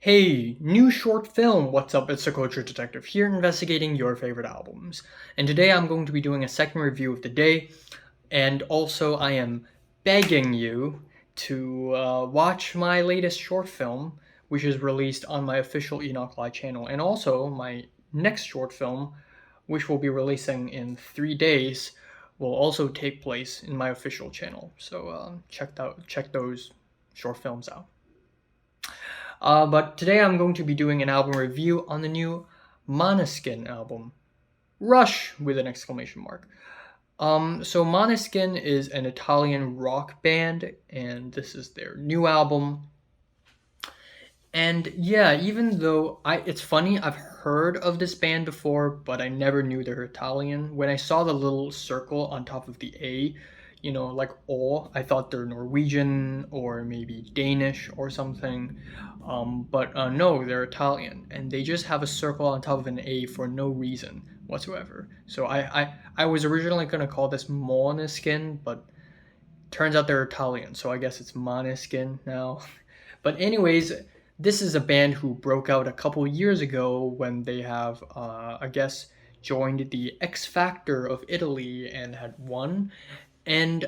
Hey, new short film. What's up? It's the Culture Detective here investigating your favorite albums. And today I'm going to be doing a second review of the day. And also, I am begging you to watch my latest short film, which is released on my official Enoch Live channel. And also, my next short film, which will be releasing in 3 days, will also take place in my official channel. So check those short films out. But today I'm going to be doing an album review on the new Måneskin album. Rush with an exclamation mark. So Måneskin is an Italian rock band, and this is their new album. And yeah, even though it's funny, I've heard of this band before, but I never knew they're Italian. When I saw the little circle on top of the A, like O, I thought they're Norwegian or maybe Danish or something. But no, they're Italian, and they just have a circle on top of an A for no reason whatsoever. So I was originally gonna call this Måneskin, but turns out they're Italian, so I guess it's Måneskin now. But anyways, this is a band who broke out a couple years ago when they have, I guess, joined the X Factor of Italy and had won. And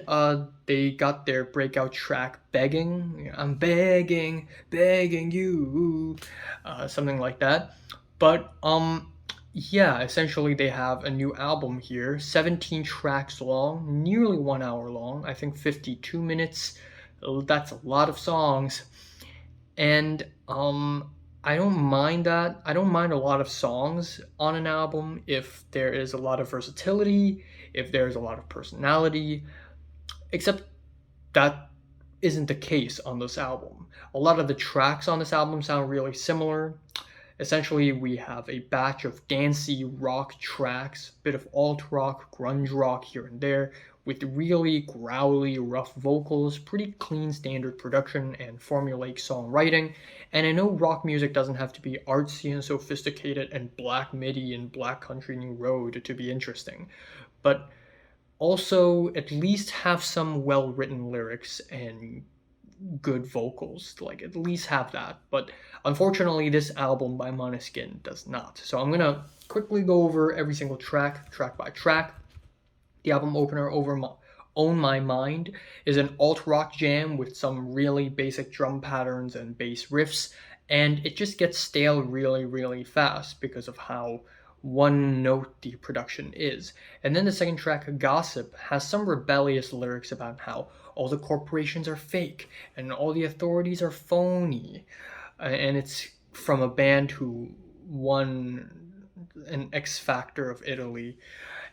they got their breakout track "Begging." I'm begging, begging you, something like that. But yeah, essentially they have a new album here, 17 tracks long, nearly 1 hour long. I think 52 minutes. That's a lot of songs. And I don't mind that. I don't mind a lot of songs on an album if there is a lot of versatility, if there's a lot of personality, except that isn't the case on this album. A lot of the tracks on this album sound really similar. Essentially, we have a batch of dancey rock tracks, bit of alt rock, grunge rock here and there, with really growly, rough vocals, pretty clean standard production and formulaic songwriting. And I know rock music doesn't have to be artsy and sophisticated and black MIDI and black country new road to be interesting, but also at least have some well-written lyrics and good vocals. Like, at least have that. But unfortunately, this album by Måneskin does not. So I'm gonna quickly go over every single track by track. The album opener, Own My Mind, is an alt-rock jam with some really basic drum patterns and bass riffs, and it just gets stale really, really fast because of how one note the production is. And then the second track, Gossip, has some rebellious lyrics about how all the corporations are fake and all the authorities are phony. And it's from a band who won an X Factor of Italy.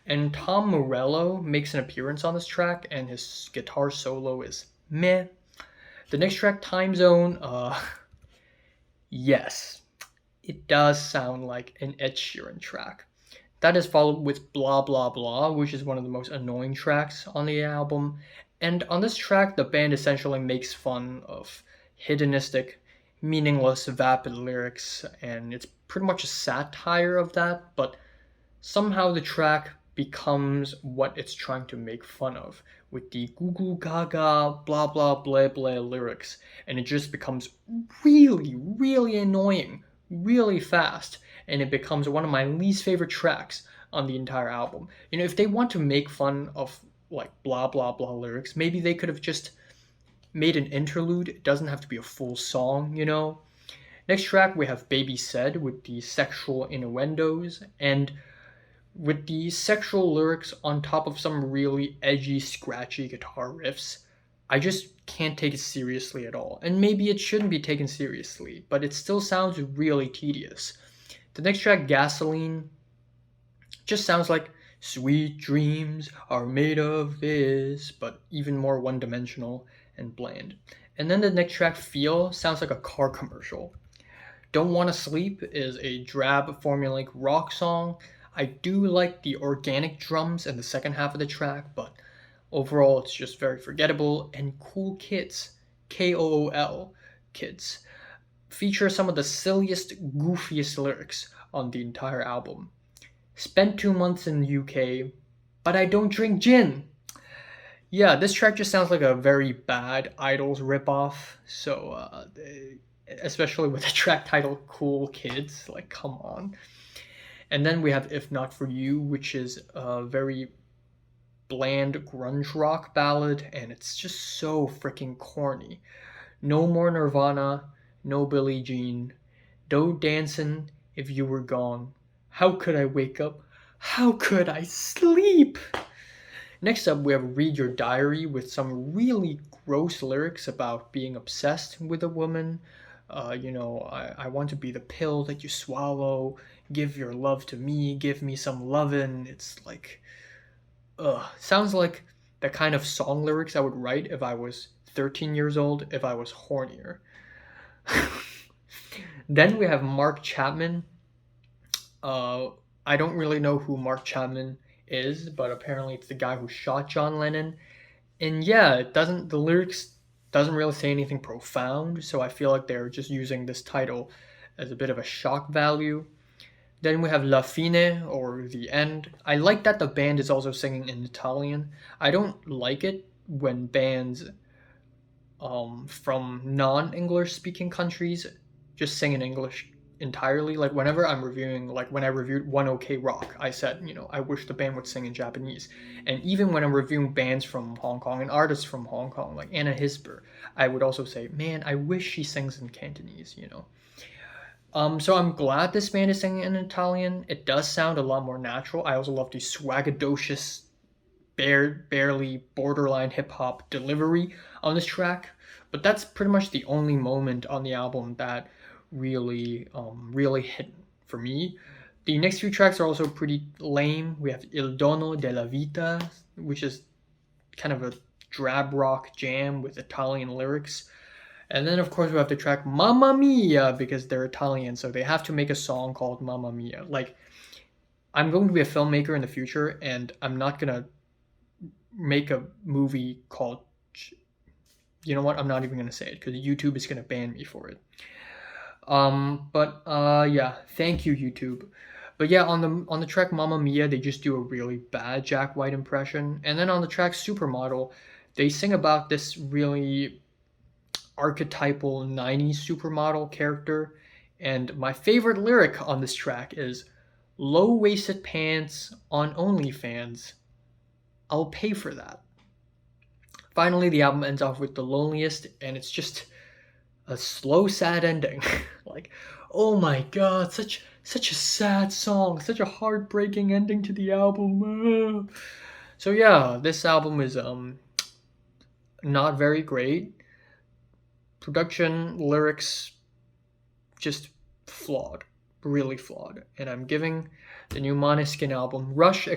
And Tom Morello makes an appearance on this track, and his guitar solo is meh. The next track, Time Zone, yes, it does sound like an Ed Sheeran track. That is followed with Blah Blah Blah, which is one of the most annoying tracks on the album. And on this track, the band essentially makes fun of hedonistic, meaningless, vapid lyrics, and it's pretty much a satire of that, but somehow the track becomes what it's trying to make fun of with the goo goo gaga blah blah blah blah lyrics, and it just becomes really, really annoying really fast, and it becomes one of my least favorite tracks on the entire album. If they want to make fun of like blah blah blah lyrics, maybe they could have just made an interlude. It doesn't have to be a full song. Next track, we have Baby Said with the sexual innuendos, and with the sexual lyrics on top of some really edgy, scratchy guitar riffs, I just can't take it seriously at all. And maybe it shouldn't be taken seriously, but it still sounds really tedious. The next track, Gasoline, just sounds like sweet dreams are made of this, but even more one-dimensional and bland. And then the next track, Feel, sounds like a car commercial. Don't Wanna Sleep is a drab formulaic rock song. I do like the organic drums in the second half of the track, but overall it's just very forgettable. And Kool Kids, Kool Kids, feature some of the silliest, goofiest lyrics on the entire album. Spent 2 months in the UK, but I don't drink gin. Yeah, this track just sounds like a very bad Idols ripoff. So especially with the track title Kool Kids. Like, come on. And then we have If Not For You, which is a very bland grunge rock ballad, and it's just so freaking corny. No more Nirvana, no Billie Jean. No dancing if you were gone. How could I wake up? How could I sleep? Next up, we have Read Your Diary with some really gross lyrics about being obsessed with a woman. I want to be the pill that you swallow. Give your love to me. Give me some lovin'. It's like, sounds like the kind of song lyrics I would write if I was 13 years old, if I was hornier. Then we have Mark Chapman. I don't really know who Mark Chapman is, but apparently it's the guy who shot John Lennon. And yeah, the lyrics doesn't really say anything profound, so I feel like they're just using this title as a bit of a shock value. Then we have La Fine, or The End. I like that the band is also singing in Italian. I don't like it when bands from non-English speaking countries just sing in English entirely. Like whenever I'm reviewing, like when I reviewed One OK Rock, I said, I wish the band would sing in Japanese. And even when I'm reviewing bands from Hong Kong and artists from Hong Kong, like Anna Hisber, I would also say, man, I wish she sings in Cantonese. So I'm glad this band is singing in Italian. It does sound a lot more natural. I also love the swagadocious, barely borderline hip hop delivery on this track. But that's pretty much the only moment on the album that really hit for me. The next few tracks are also pretty lame. We have Il Dono della Vita, which is kind of a drab rock jam with Italian lyrics. And then, of course, we have the track Mamma Mia, because they're Italian, so they have to make a song called Mamma Mia. Like, I'm going to be a filmmaker in the future, and I'm not going to make a movie called... You know what? I'm not even going to say it, because YouTube is going to ban me for it. Yeah, thank you, YouTube. But yeah, on the track Mamma Mia, they just do a really bad Jack White impression. And then on the track Supermodel, they sing about this really archetypal 90s supermodel character. And my favorite lyric on this track is, low-waisted pants on OnlyFans. I'll pay for that. Finally, the album ends off with The Loneliest, and it's just a slow, sad ending. Like, oh my god, such a sad song, such a heartbreaking ending to the album. So yeah, this album is not very great. Production, lyrics, just flawed, really flawed. And I'm giving the new Måneskin album, Rush!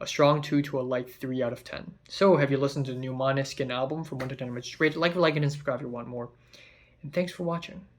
A strong 2 to a light 3 out of 10. So, have you listened to the new Måneskin album from 1 to 10 minutes straight? Like, it, and subscribe if you want more. And thanks for watching.